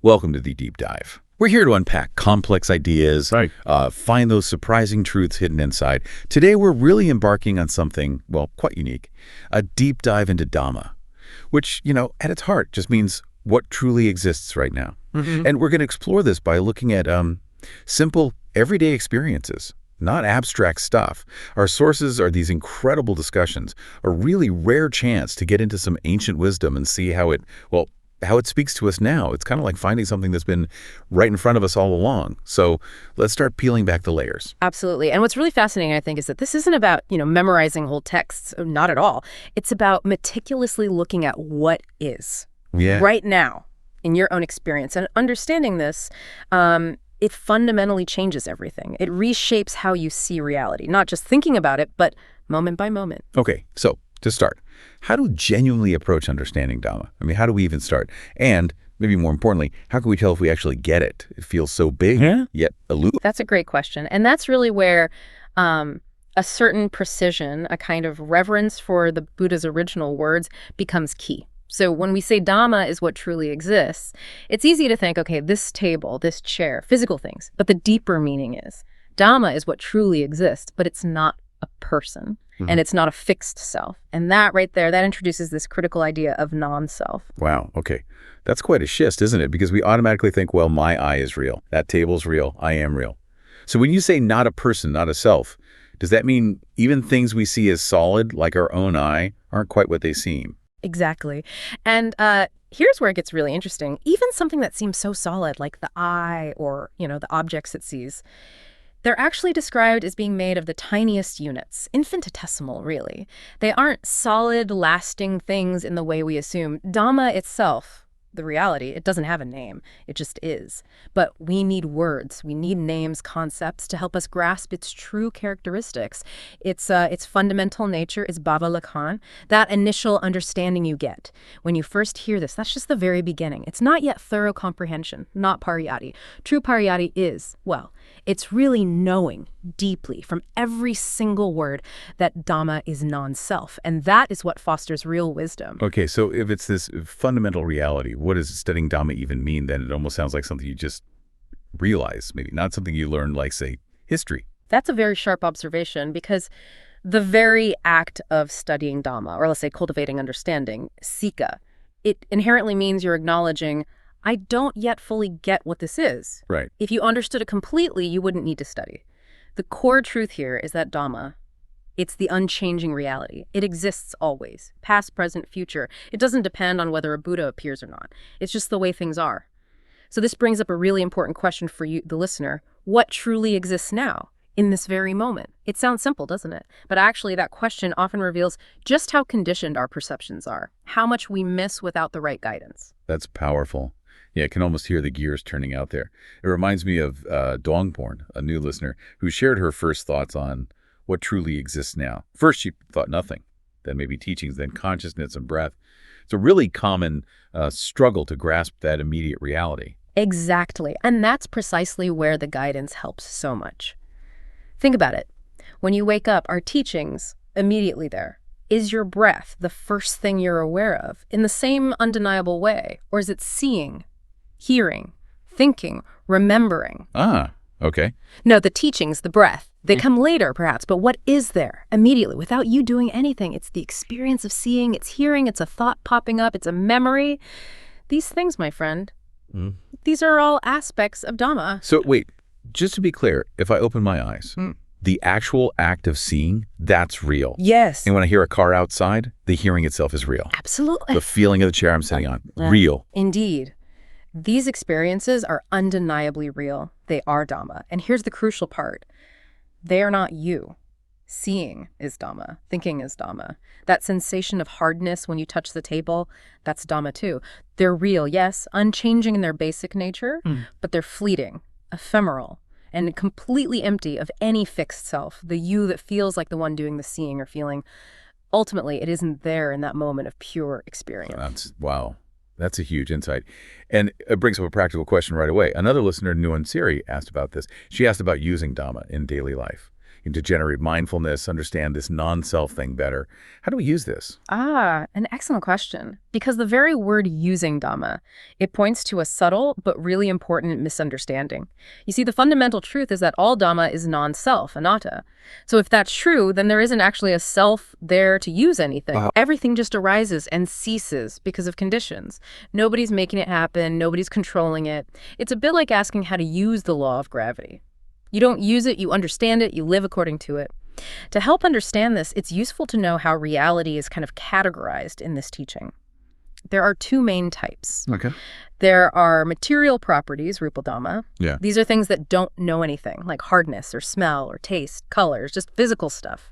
Welcome to the Deep Dive. We're here to unpack complex ideas, Right. Find those surprising truths hidden inside. Today, we're really embarking on something, well, quite unique, a deep dive into Dhamma, which, at its heart just means what truly exists right now. And we're going to explore this by looking at simple, everyday experiences, not abstract stuff. Our sources are these incredible discussions, a really rare chance to get into some ancient wisdom and see how it speaks to us now. It's kind of like finding something that's been right in front of us all along. So let's start peeling back the layers. Absolutely. And what's really fascinating, I think, is that this isn't about, memorizing whole texts. Not at all. It's about meticulously looking at what is right now in your own experience. And understanding this, it fundamentally changes everything. It reshapes how you see reality, not just thinking about it, but moment by moment. Okay, so to start, how to genuinely approach understanding Dhamma? I mean, how do we even start? And maybe more importantly, how can we tell if we actually get it? It feels so big, yet aloof. That's a great question. And that's really where a certain precision, a kind of reverence for the Buddha's original words becomes key. So when we say Dhamma is what truly exists, it's easy to think, okay, this table, this chair, physical things. But the deeper meaning is Dhamma is what truly exists, but it's not a person. And it's not a fixed self. And that right there, that introduces this critical idea of non-self. Wow, okay. That's quite a shift, isn't it? Because we automatically think, well, my I is real. That table's real. I am real. So when you say not a person, not a self, does that mean even things we see as solid, like our own I, aren't quite what they seem? Exactly. And here's where it gets really interesting. Even something that seems so solid, like the I or, the objects it sees, they're actually described as being made of the tiniest units, infinitesimal, really. They aren't solid, lasting things in the way we assume. Dhamma itself, the reality, it doesn't have a name. It just is. But we need words. We need names, concepts to help us grasp its true characteristics. Its fundamental nature is bhava lakhan, that initial understanding you get. When you first hear this, that's just the very beginning. It's not yet thorough comprehension, not pariyati. True pariyati is, it's really knowing deeply from every single word that Dhamma is non-self. And that is what fosters real wisdom. Okay, so if it's this fundamental reality, what does studying Dhamma even mean? Then it almost sounds like something you just realize, maybe not something you learn like, say, history. That's a very sharp observation because the very act of studying Dhamma, or let's say cultivating understanding, citta, it inherently means you're acknowledging, I don't yet fully get what this is. Right. If you understood it completely, you wouldn't need to study. The core truth here is that Dhamma, it's the unchanging reality. It exists always, past, present, future. It doesn't depend on whether a Buddha appears or not. It's just the way things are. So this brings up a really important question for you, the listener. What truly exists now, in this very moment? It sounds simple, doesn't it? But actually, that question often reveals just how conditioned our perceptions are, how much we miss without the right guidance. That's powerful. Yeah, I can almost hear the gears turning out there. It reminds me of Dongporn, a new listener, who shared her first thoughts on what truly exists now. First, she thought nothing, then maybe teachings, then consciousness and breath. It's a really common struggle to grasp that immediate reality. Exactly. And that's precisely where the guidance helps so much. Think about it. When you wake up, are teachings immediately there? Is your breath the first thing you're aware of in the same undeniable way? Or is it seeing, hearing, thinking, remembering? Ah, okay. No, the teachings, the breath, they come later perhaps, but what is there immediately without you doing anything? It's the experience of seeing, it's hearing, it's a thought popping up, it's a memory. These things, my friend, these are all aspects of Dhamma. So wait, just to be clear, if I open my eyes, the actual act of seeing, that's real. Yes. And when I hear a car outside, the hearing itself is real. Absolutely. The feeling of the chair I'm sitting on, real. Indeed. These experiences are undeniably real. They are Dhamma. And here's the crucial part. They are not you. Seeing is Dhamma. Thinking is Dhamma. That sensation of hardness when you touch the table, that's Dhamma too. They're real, yes, unchanging in their basic nature, but they're fleeting, ephemeral, and completely empty of any fixed self, the you that feels like the one doing the seeing or feeling. Ultimately, it isn't there in that moment of pure experience. Wow. That's a huge insight. And it brings up a practical question right away. Another listener, Nuan Siri, asked about this. She asked about using Dhamma in daily life. and to generate mindfulness, understand this non-self thing better. How do we use this? An excellent question. Because the very word using Dhamma, it points to a subtle but really important misunderstanding. You see, the fundamental truth is that all Dhamma is non-self, anatta. So if that's true, then there isn't actually a self there to use anything. Everything just arises and ceases because of conditions. Nobody's making it happen. Nobody's controlling it. It's a bit like asking how to use the law of gravity. You don't use it, you understand it, you live according to it. To help understand this, it's useful to know how reality is kind of categorized in this teaching. There are two main types. Okay. There are material properties, Rupa Dhamma. Yeah. These are things that don't know anything, like hardness or smell or taste, colors, just physical stuff.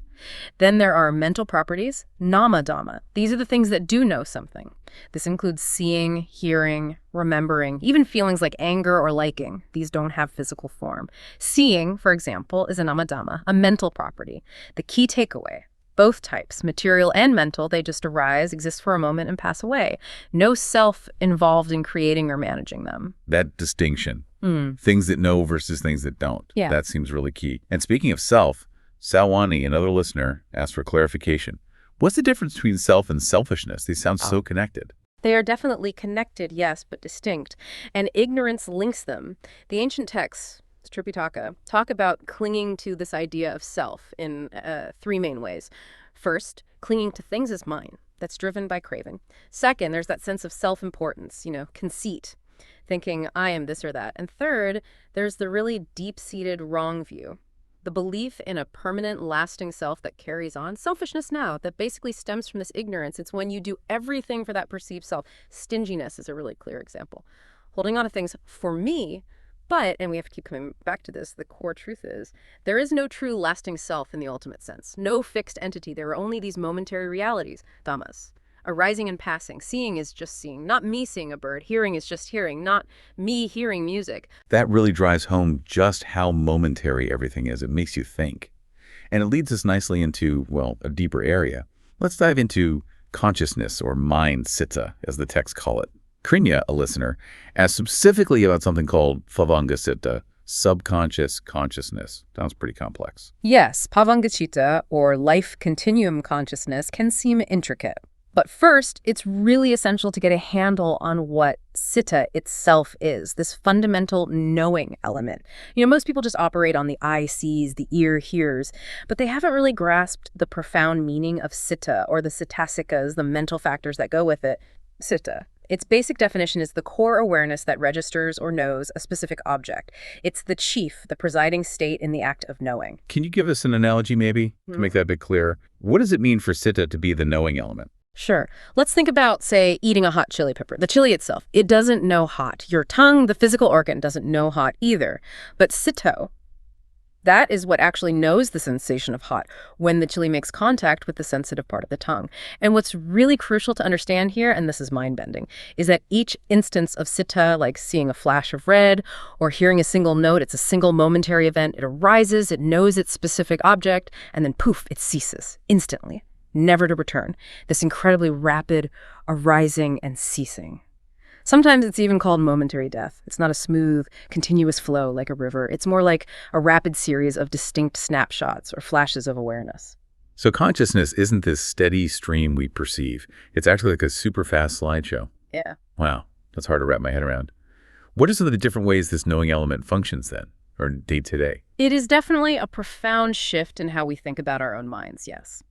Then there are mental properties, nama Dhamma. These are the things that do know something. This includes seeing, hearing, remembering, even feelings like anger or liking. These don't have physical form. Seeing, for example, is a nama Dhamma, a mental property. The key takeaway: both types, material and mental, they just arise, exist for a moment, and pass away. No self involved in creating or managing them. That distinction, things that know versus things that don't, Yeah. that seems really key. And speaking of self, Salwani, another listener, asked for clarification. What's the difference between self and selfishness? These sound so connected. They are definitely connected, yes, but distinct. And ignorance links them. The ancient texts, Tripitaka, talk about clinging to this idea of self in three main ways. First, clinging to things as mine. That's driven by craving. Second, there's that sense of self-importance, conceit, thinking I am this or that. And third, there's the really deep-seated wrong view. The belief in a permanent, lasting self that carries on. Selfishness now, that basically stems from this ignorance. It's when you do everything for that perceived self. Stinginess is a really clear example. Holding on to things for me, but, and we have to keep coming back to this, the core truth is, there is no true lasting self in the ultimate sense. No fixed entity. There are only these momentary realities, dhammas. Arising and passing. Seeing is just seeing. Not me seeing a bird. Hearing is just hearing. Not me hearing music. That really drives home just how momentary everything is. It makes you think. And it leads us nicely into, well, a deeper area. Let's dive into consciousness, or mind, citta, as the texts call it. Krinya, a listener, asked specifically about something called bhavanga citta, subconscious consciousness. Sounds pretty complex. Yes, bhavanga citta, or life continuum consciousness, can seem intricate. But first, it's really essential to get a handle on what citta itself is, this fundamental knowing element. Most people just operate on the eye sees, the ear hears, but they haven't really grasped the profound meaning of citta, or the cittasikas, the mental factors that go with it. Citta. Its basic definition is the core awareness that registers or knows a specific object. It's the chief, the presiding state in the act of knowing. Can you give us an analogy, maybe, to make that a bit clearer? What does it mean for citta to be the knowing element? Sure. Let's think about, say, eating a hot chili pepper. The chili itself, it doesn't know hot. Your tongue, the physical organ, doesn't know hot either. But citto, that is what actually knows the sensation of hot when the chili makes contact with the sensitive part of the tongue. And what's really crucial to understand here, and this is mind-bending, is that each instance of citta, like seeing a flash of red or hearing a single note, it's a single momentary event. It arises, it knows its specific object, and then poof, it ceases instantly, never to return. This incredibly rapid arising and ceasing. Sometimes it's even called momentary death. It's not a smooth, continuous flow like a river. It's more like a rapid series of distinct snapshots or flashes of awareness. So consciousness isn't this steady stream we perceive. It's actually like a super fast slideshow. Yeah. Wow, that's hard to wrap my head around. What are some of the different ways this knowing element functions then, or day to day? It is definitely a profound shift in how we think about our own minds, yes.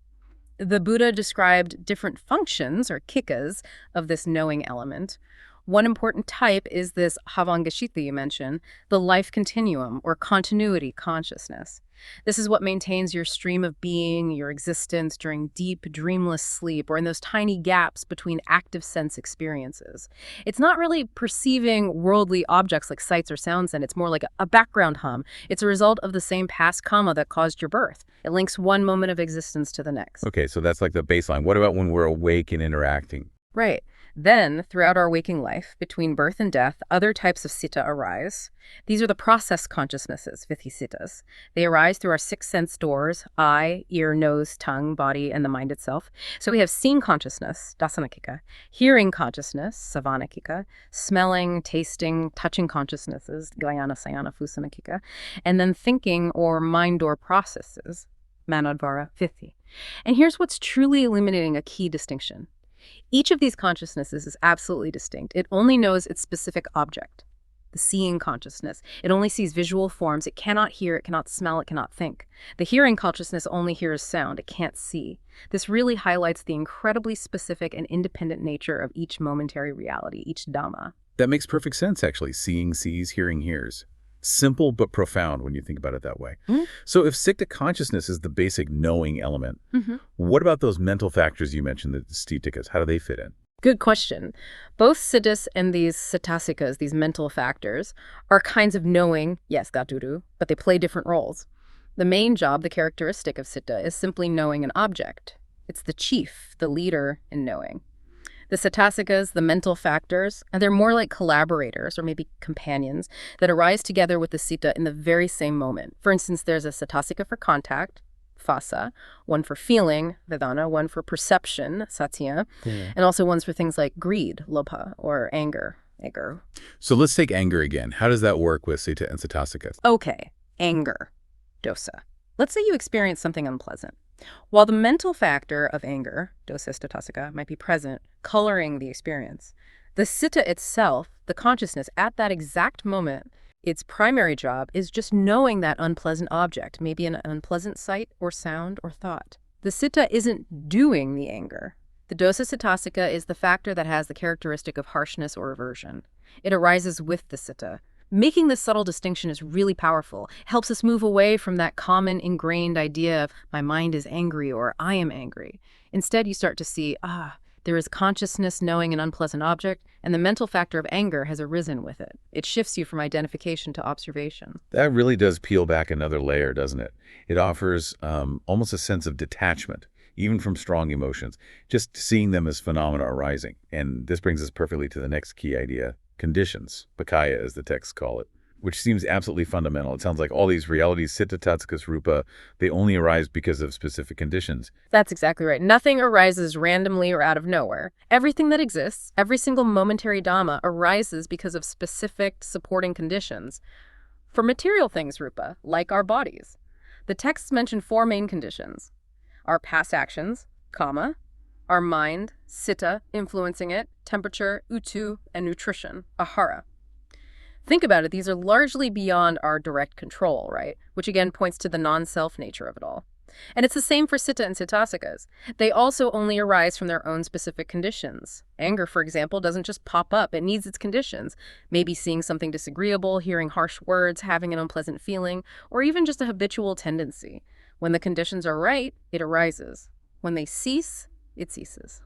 The Buddha described different functions, or kikas, of this knowing element. One important type is this bhavanga you mentioned, the life continuum, or continuity consciousness. This is what maintains your stream of being, your existence during deep, dreamless sleep, or in those tiny gaps between active sense experiences. It's not really perceiving worldly objects like sights or sounds, and it's more like a background hum. It's a result of the same past karma that caused your birth. It links one moment of existence to the next. Okay, so that's like the baseline. What about when we're awake and interacting? Right. Then, throughout our waking life, between birth and death, other types of citta arise. These are the process consciousnesses, vidhicittas. They arise through our six sense doors: eye, ear, nose, tongue, body, and the mind itself. So we have seeing consciousness, dasanakika, hearing consciousness, savanakika, smelling, tasting, touching consciousnesses, gayana, sayana, fusanakika, and then thinking or mind door processes, manadvara, vithi. And here's what's truly illuminating a key distinction. Each of these consciousnesses is absolutely distinct. It only knows its specific object, the seeing consciousness. It only sees visual forms. It cannot hear, it cannot smell, it cannot think. The hearing consciousness only hears sound. It can't see. This really highlights the incredibly specific and independent nature of each momentary reality, each dhamma. That makes perfect sense, actually. Seeing sees, hearing hears. Simple but profound when you think about it that way. So if citta consciousness is the basic knowing element, what about those mental factors you mentioned, the sthitikas? How do they fit in? Good question. Both siddhas and these cittasikas, these mental factors, are kinds of knowing, yes, gaturu, but they play different roles. The main job, the characteristic of citta, is simply knowing an object. It's the chief, the leader in knowing. The cittasikas, the mental factors, and they're more like collaborators or maybe companions that arise together with the citta in the very same moment. For instance, there's a cittasika for contact, phassa, one for feeling, vedana, one for perception, satya, and also ones for things like greed, lobha, or anger, ego. So let's take anger again. How does that work with citta and cittasikas? Okay, anger, dosa. Let's say you experience something unpleasant. While the mental factor of anger, dosa cittasica, might be present, coloring the experience, the citta itself, the consciousness at that exact moment, its primary job is just knowing that unpleasant object, maybe an unpleasant sight or sound or thought. The citta isn't doing the anger. The dosa cittasika is the factor that has the characteristic of harshness or aversion. It arises with the citta. Making this subtle distinction is really powerful. It helps us move away from that common ingrained idea of my mind is angry or I am angry. Instead, you start to see, there is consciousness knowing an unpleasant object, and the mental factor of anger has arisen with it. It shifts you from identification to observation. That really does peel back another layer, doesn't it? It offers almost a sense of detachment, even from strong emotions, just seeing them as phenomena arising. And this brings us perfectly to the next key idea. Conditions, pakaya as the texts call it, which seems absolutely fundamental. It sounds like all these realities, citta, tatsikas, rupa, they only arise because of specific conditions. That's exactly right. Nothing arises randomly or out of nowhere. Everything that exists, every single momentary dhamma, arises because of specific supporting conditions. For material things, rupa, like our bodies, the texts mention four main conditions. Our past actions, kama, our mind, citta, influencing it, temperature, utu, and nutrition, ahara. Think about it, these are largely beyond our direct control, right? Which again points to the non-self nature of it all. And it's the same for citta and cittasikas. They also only arise from their own specific conditions. Anger, for example, doesn't just pop up, it needs its conditions. Maybe seeing something disagreeable, hearing harsh words, having an unpleasant feeling, or even just a habitual tendency. When the conditions are right, it arises. When they cease, it ceases.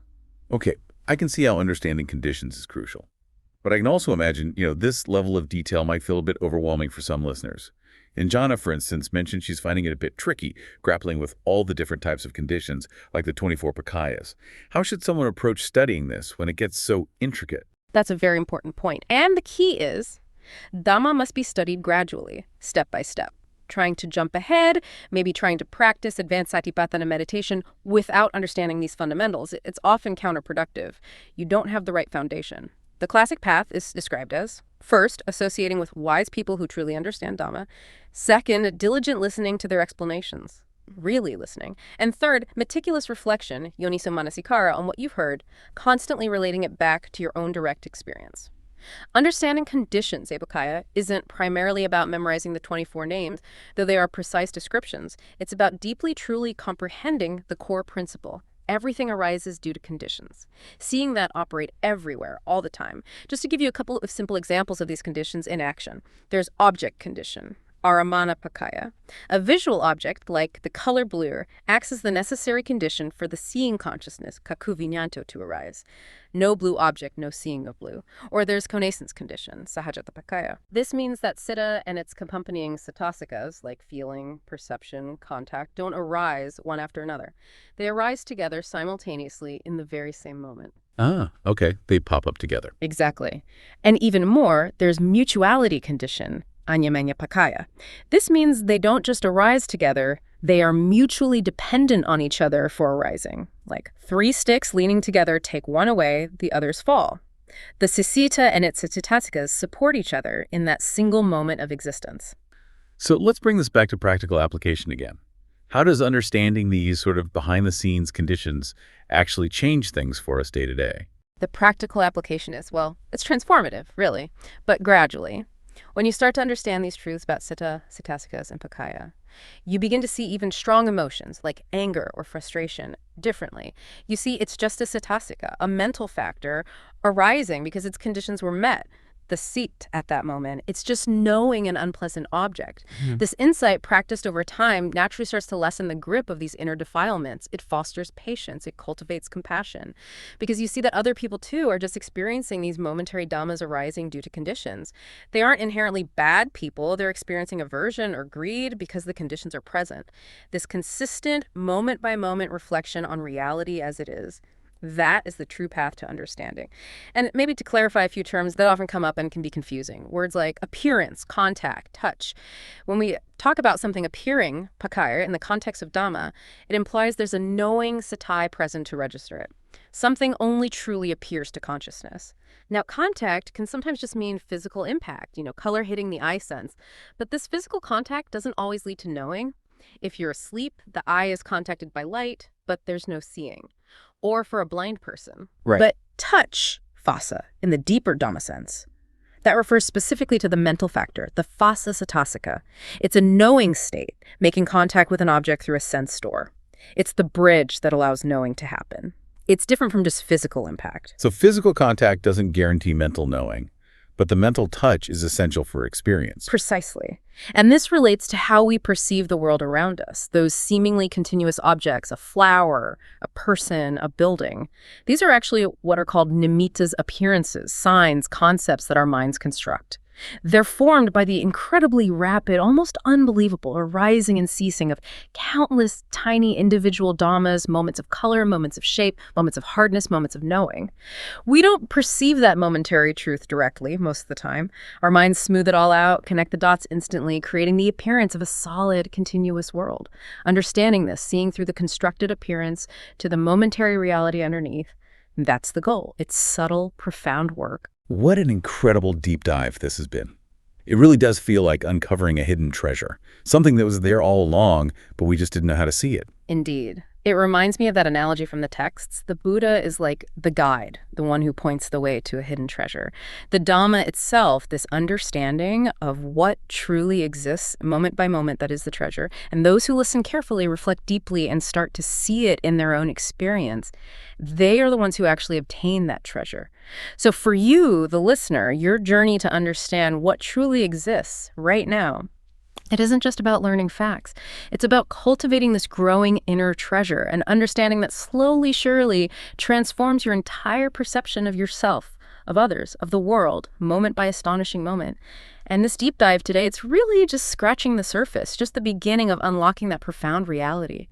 Okay, I can see how understanding conditions is crucial. But I can also imagine, this level of detail might feel a bit overwhelming for some listeners. Jana, for instance, mentioned she's finding it a bit tricky, grappling with all the different types of conditions, like the 24 pakayas. How should someone approach studying this when it gets so intricate? That's a very important point. And the key is, dhamma must be studied gradually, step by step. Trying to jump ahead, maybe trying to practice advanced satipatthana meditation without understanding these fundamentals, it's often counterproductive. You don't have the right foundation. The classic path is described as, first, associating with wise people who truly understand Dhamma. Second, diligent listening to their explanations, really listening. And third, meticulous reflection, yoniso manasikara, on what you've heard, constantly relating it back to your own direct experience. Understanding conditions, Ebukaya, isn't primarily about memorizing the 24 names, though they are precise descriptions. It's about deeply, truly comprehending the core principle. Everything arises due to conditions. Seeing that operate everywhere, all the time. Just to give you a couple of simple examples of these conditions in action. There's object condition, aramana pakaya. A visual object, like the color blue, acts as the necessary condition for the seeing consciousness, kaku vinyanto, to arise. No blue object, no seeing of blue. Or there's connaissance condition, sahajata pakaya. This means that citta and its accompanying cittasikas, like feeling, perception, contact, don't arise one after another. They arise together simultaneously in the very same moment. Ah, okay. They pop up together. Exactly. And even more, there's mutuality condition, anyamenya pakaya. This means they don't just arise together, they are mutually dependent on each other for arising. Like three sticks leaning together take one away, the others fall. The citta and its cittatikas support each other in that single moment of existence. So let's bring this back to practical application again. How does understanding these sort of behind-the-scenes conditions actually change things for us day to day? The practical application is, well, it's transformative, really, but gradually. When you start to understand these truths about citta, cittasikas, and pakaya, you begin to see even strong emotions like anger or frustration differently. You see it's just a cittasika, a mental factor arising because its conditions were met. The seat at that moment. It's just knowing an unpleasant object. This insight practiced over time naturally starts to lessen the grip of these inner defilements. It fosters patience. It cultivates compassion. Because you see that other people too are just experiencing these momentary dhammas arising due to conditions. They aren't inherently bad people. They're experiencing aversion or greed because the conditions are present. This consistent moment-by-moment reflection on reality as it is. That is the true path to understanding. And maybe to clarify a few terms that often come up and can be confusing. Words like appearance, contact, touch. When we talk about something appearing, pakaya, in the context of dhamma, it implies there's a knowing satai present to register it. Something only truly appears to consciousness. Now, contact can sometimes just mean physical impact, color hitting the eye sense. But this physical contact doesn't always lead to knowing. If you're asleep, the eye is contacted by light, but there's no seeing. Or for a blind person. Right. But touch, phassa, in the deeper Dhamma sense, that refers specifically to the mental factor, the phassa cittasika. It's a knowing state, making contact with an object through a sense door. It's the bridge that allows knowing to happen. It's different from just physical impact. So physical contact doesn't guarantee mental knowing, but the mental touch is essential for experience. Precisely. And this relates to how we perceive the world around us, those seemingly continuous objects, a flower, a person, a building. These are actually what are called nimittas, appearances, signs, concepts that our minds construct. They're formed by the incredibly rapid, almost unbelievable arising and ceasing of countless tiny individual dhammas, moments of color, moments of shape, moments of hardness, moments of knowing. We don't perceive that momentary truth directly most of the time. Our minds smooth it all out, connect the dots instantly, creating the appearance of a solid, continuous world. Understanding this, seeing through the constructed appearance to the momentary reality underneath, that's the goal. It's subtle, profound work. What an incredible deep dive this has been. It really does feel like uncovering a hidden treasure, something that was there all along, but we just didn't know how to see it. Indeed. It reminds me of that analogy from the texts. The Buddha is like the guide, the one who points the way to a hidden treasure. The Dhamma itself, this understanding of what truly exists moment by moment, that is the treasure. And those who listen carefully, reflect deeply, and start to see it in their own experience, they are the ones who actually obtain that treasure. So for you, the listener, your journey to understand what truly exists right now, it isn't just about learning facts. It's about cultivating this growing inner treasure and understanding that slowly, surely transforms your entire perception of yourself, of others, of the world, moment by astonishing moment. And this deep dive today, it's really just scratching the surface, just the beginning of unlocking that profound reality.